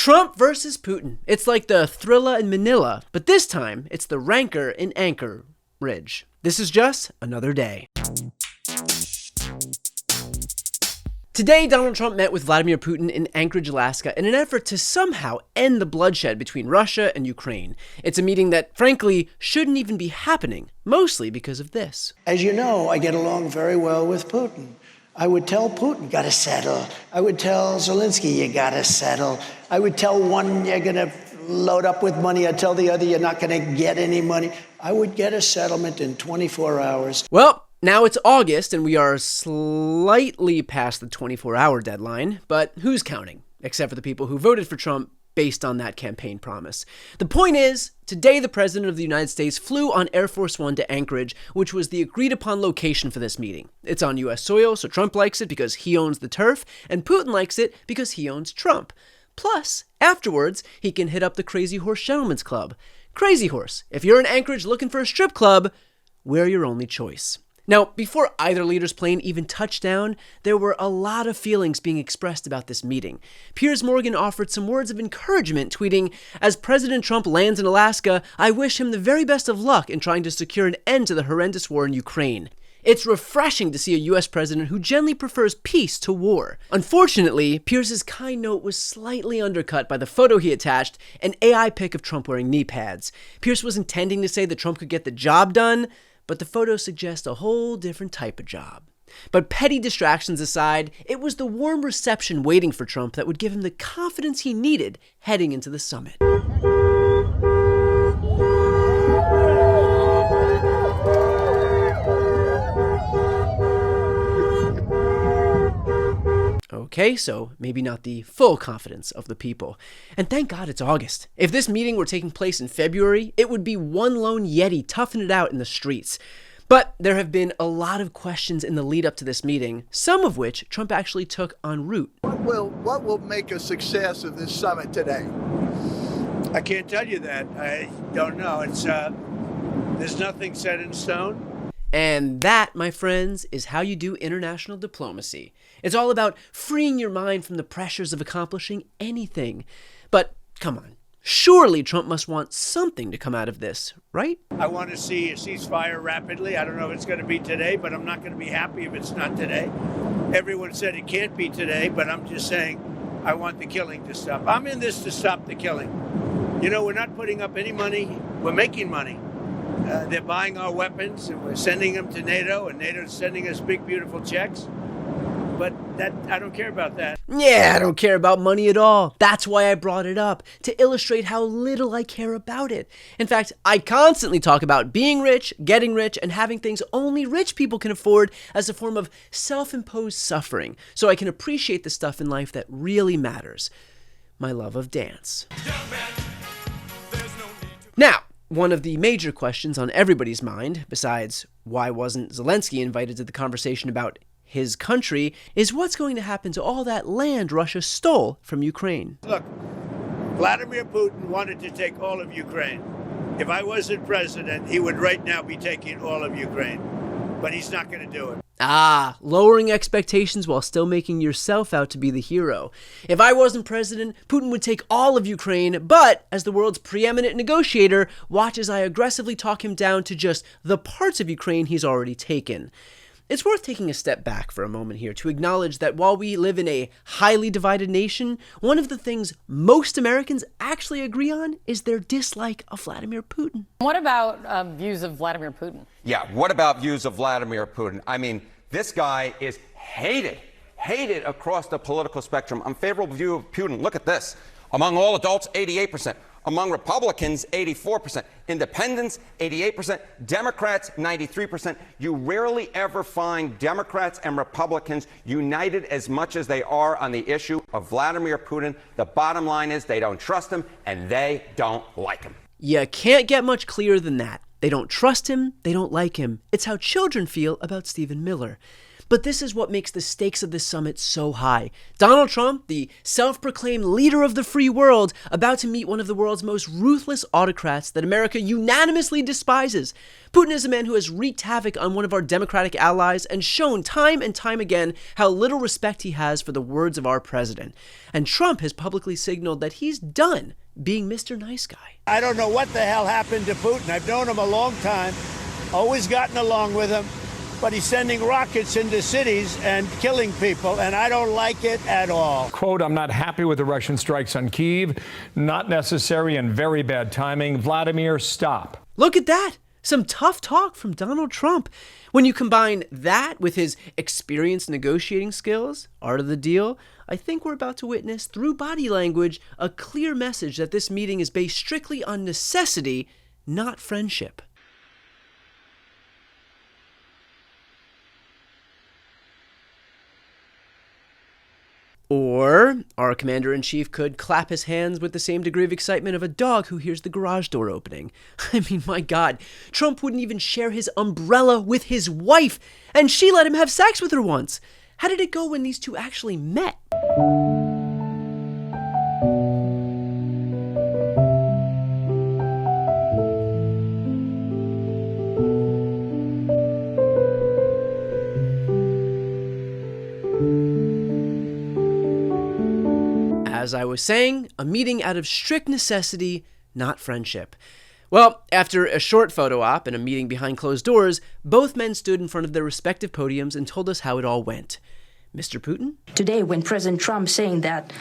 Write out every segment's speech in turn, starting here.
Trump versus Putin. It's like the Thrilla in Manila, but this time it's the rancor in Anchorage. This is just another day. Today, Donald Trump met with Vladimir Putin in Anchorage, Alaska, in an effort to somehow end the bloodshed between Russia and Ukraine. It's a meeting that, frankly, shouldn't even be happening, mostly because of this. As you know, I get along very well with Putin. I would tell Putin, gotta settle. I would tell Zelensky, you gotta settle. I would tell one, you're gonna load up with money. I'd tell the other, you're not gonna get any money. I would get a settlement in 24 hours. Well, now it's August, and we are slightly past the 24-hour deadline, but who's counting? Except for the people who voted for Trump based on that campaign promise. The point is, today the President of the United States flew on Air Force One to Anchorage, which was the agreed-upon location for this meeting. It's on U.S. soil, so Trump likes it because he owns the turf, and Putin likes it because he owns Trump. Plus, afterwards, he can hit up the Crazy Horse Gentlemen's Club. Crazy Horse, if you're in Anchorage looking for a strip club, we're your only choice. Now, before either leader's plane even touched down, there were a lot of feelings being expressed about this meeting. Piers Morgan offered some words of encouragement, tweeting, "As President Trump lands in Alaska, I wish him the very best of luck in trying to secure an end to the horrendous war in Ukraine. It's refreshing to see a U.S. president who generally prefers peace to war." Unfortunately, Pierce's kind note was slightly undercut by the photo he attached, an AI pic of Trump wearing knee pads. Pierce was intending to say that Trump could get the job done, but the photos suggest a whole different type of job. But petty distractions aside, it was the warm reception waiting for Trump that would give him the confidence he needed heading into the summit. Okay, so maybe not the full confidence of the people. And thank God it's August. If this meeting were taking place in February, it would be one lone Yeti toughing it out in the streets. But there have been a lot of questions in the lead up to this meeting, some of which Trump actually took en route. What will make a success of this summit today? I can't tell you that. I don't know. There's nothing set in stone. And that, my friends, is how you do international diplomacy. It's all about freeing your mind from the pressures of accomplishing anything. But come on, surely Trump must want something to come out of this, right? I want to see a ceasefire rapidly. I don't know if it's going to be today, but I'm not going to be happy if it's not today. Everyone said it can't be today, but I'm just saying I want the killing to stop. I'm in this to stop the killing. You know, we're not putting up any money. We're making money. They're buying our weapons, and we're sending them to NATO, and NATO's sending us big, beautiful checks. But I don't care about that. Yeah, I don't care about money at all. That's why I brought it up, to illustrate how little I care about it. In fact, I constantly talk about being rich, getting rich, and having things only rich people can afford as a form of self-imposed suffering, so I can appreciate the stuff in life that really matters. My love of dance. Now, one of the major questions on everybody's mind, besides why wasn't Zelensky invited to the conversation about his country, is what's going to happen to all that land Russia stole from Ukraine. Look, Vladimir Putin wanted to take all of Ukraine. If I wasn't president, he would right now be taking all of Ukraine. But he's not going to do it. Lowering expectations while still making yourself out to be the hero. If I wasn't president, Putin would take all of Ukraine, but as the world's preeminent negotiator, watch as I aggressively talk him down to just the parts of Ukraine he's already taken. It's worth taking a step back for a moment here to acknowledge that while we live in a highly divided nation, one of the things most Americans actually agree on is their dislike of Vladimir Putin. What about views of Vladimir Putin? Yeah, what about views of Vladimir Putin? I mean, this guy is hated across the political spectrum. Unfavorable view of Putin. Look at this. Among all adults, 88%. Among Republicans, 84%. Independents, 88%. Democrats, 93%. You rarely ever find Democrats and Republicans united as much as they are on the issue of Vladimir Putin. The bottom line is they don't trust him and they don't like him. You can't get much clearer than that. They don't trust him, they don't like him. It's how children feel about Stephen Miller. But this is what makes the stakes of this summit so high. Donald Trump, the self-proclaimed leader of the free world, about to meet one of the world's most ruthless autocrats that America unanimously despises. Putin is a man who has wreaked havoc on one of our democratic allies and shown time and time again how little respect he has for the words of our president. And Trump has publicly signaled that he's done being Mr. Nice Guy. I don't know what the hell happened to Putin. I've known him a long time, always gotten along with him, but he's sending rockets into cities and killing people, and I don't like it at all. Quote, I'm not happy with the Russian strikes on Kyiv. Not necessary and very bad timing. Vladimir, stop. Look at that. Some tough talk from Donald Trump. When you combine that with his experienced negotiating skills, art of the deal, I think we're about to witness, through body language, a clear message that this meeting is based strictly on necessity, not friendship. Or our commander-in-chief could clap his hands with the same degree of excitement of a dog who hears the garage door opening. I mean, my God, Trump wouldn't even share his umbrella with his wife, and she let him have sex with her once. How did it go when these two actually met? As I was saying, a meeting out of strict necessity, not friendship. Well, after a short photo op and a meeting behind closed doors, both men stood in front of their respective podiums and told us how it all went. Mr. Putin? Today, when President Trump saying that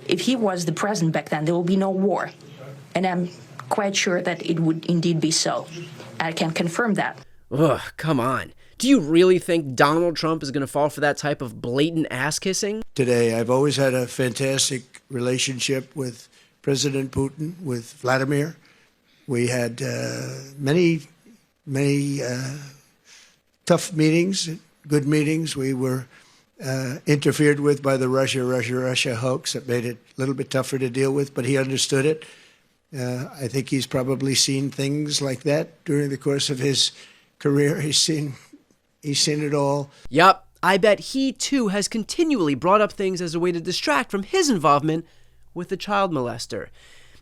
if he was the president back then, there will be no war. And I'm quite sure that it would indeed be so. I can confirm that. Ugh, come on. Do you really think Donald Trump is going to fall for that type of blatant ass-kissing? Today, I've always had a fantastic relationship with President Putin, with Vladimir. We had many tough meetings, good meetings. We were interfered with by the Russia hoax that made it a little bit tougher to deal with, but he understood it. I think he's probably seen things like that during the course of his career. He's seen it all. Yup, I bet he too has continually brought up things as a way to distract from his involvement with the child molester.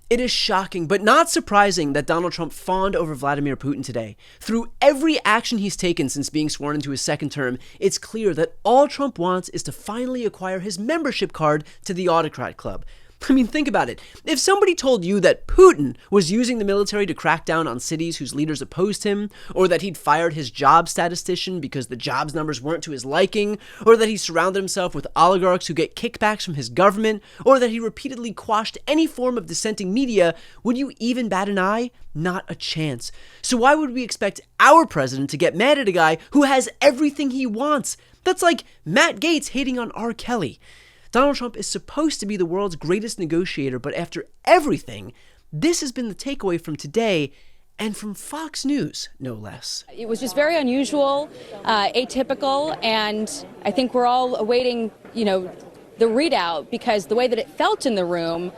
It is shocking, but not surprising, that Donald Trump fawned over Vladimir Putin today. Through every action he's taken since being sworn into his second term, it's clear that all Trump wants is to finally acquire his membership card to the autocrat club. I mean, think about it. If somebody told you that Putin was using the military to crack down on cities whose leaders opposed him, or that he'd fired his job statistician because the jobs numbers weren't to his liking, or that he surrounded himself with oligarchs who get kickbacks from his government, or that he repeatedly quashed any form of dissenting media, would you even bat an eye? Not a chance. So why would we expect our president to get mad at a guy who has everything he wants? That's like Matt Gaetz hating on R. Kelly. Donald Trump is supposed to be the world's greatest negotiator, but after everything, this has been the takeaway from today, and from Fox News, no less. It was just very unusual, atypical, and I think we're all awaiting, the readout, because the way that it felt in the room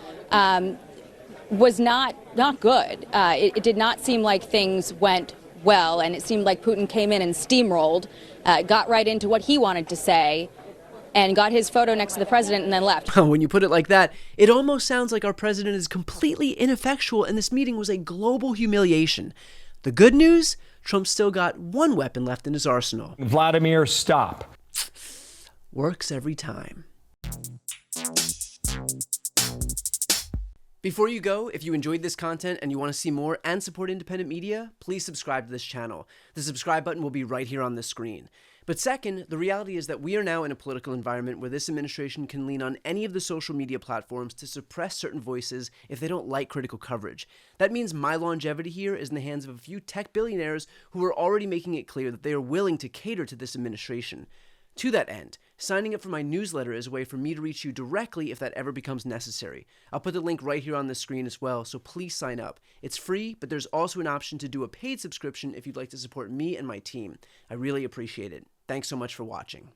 was not good. It did not seem like things went well, and it seemed like Putin came in and steamrolled, got right into what he wanted to say, and got his photo next to the president and then left. When you put it like that, it almost sounds like our president is completely ineffectual and this meeting was a global humiliation. The good news? Trump still got one weapon left in his arsenal. Vladimir, stop. Works every time. Before you go, if you enjoyed this content and you want to see more and support independent media, please subscribe to this channel. The subscribe button will be right here on the screen. But second, the reality is that we are now in a political environment where this administration can lean on any of the social media platforms to suppress certain voices if they don't like critical coverage. That means my longevity here is in the hands of a few tech billionaires who are already making it clear that they are willing to cater to this administration. To that end, signing up for my newsletter is a way for me to reach you directly if that ever becomes necessary. I'll put the link right here on the screen as well, so please sign up. It's free, but there's also an option to do a paid subscription if you'd like to support me and my team. I really appreciate it. Thanks so much for watching.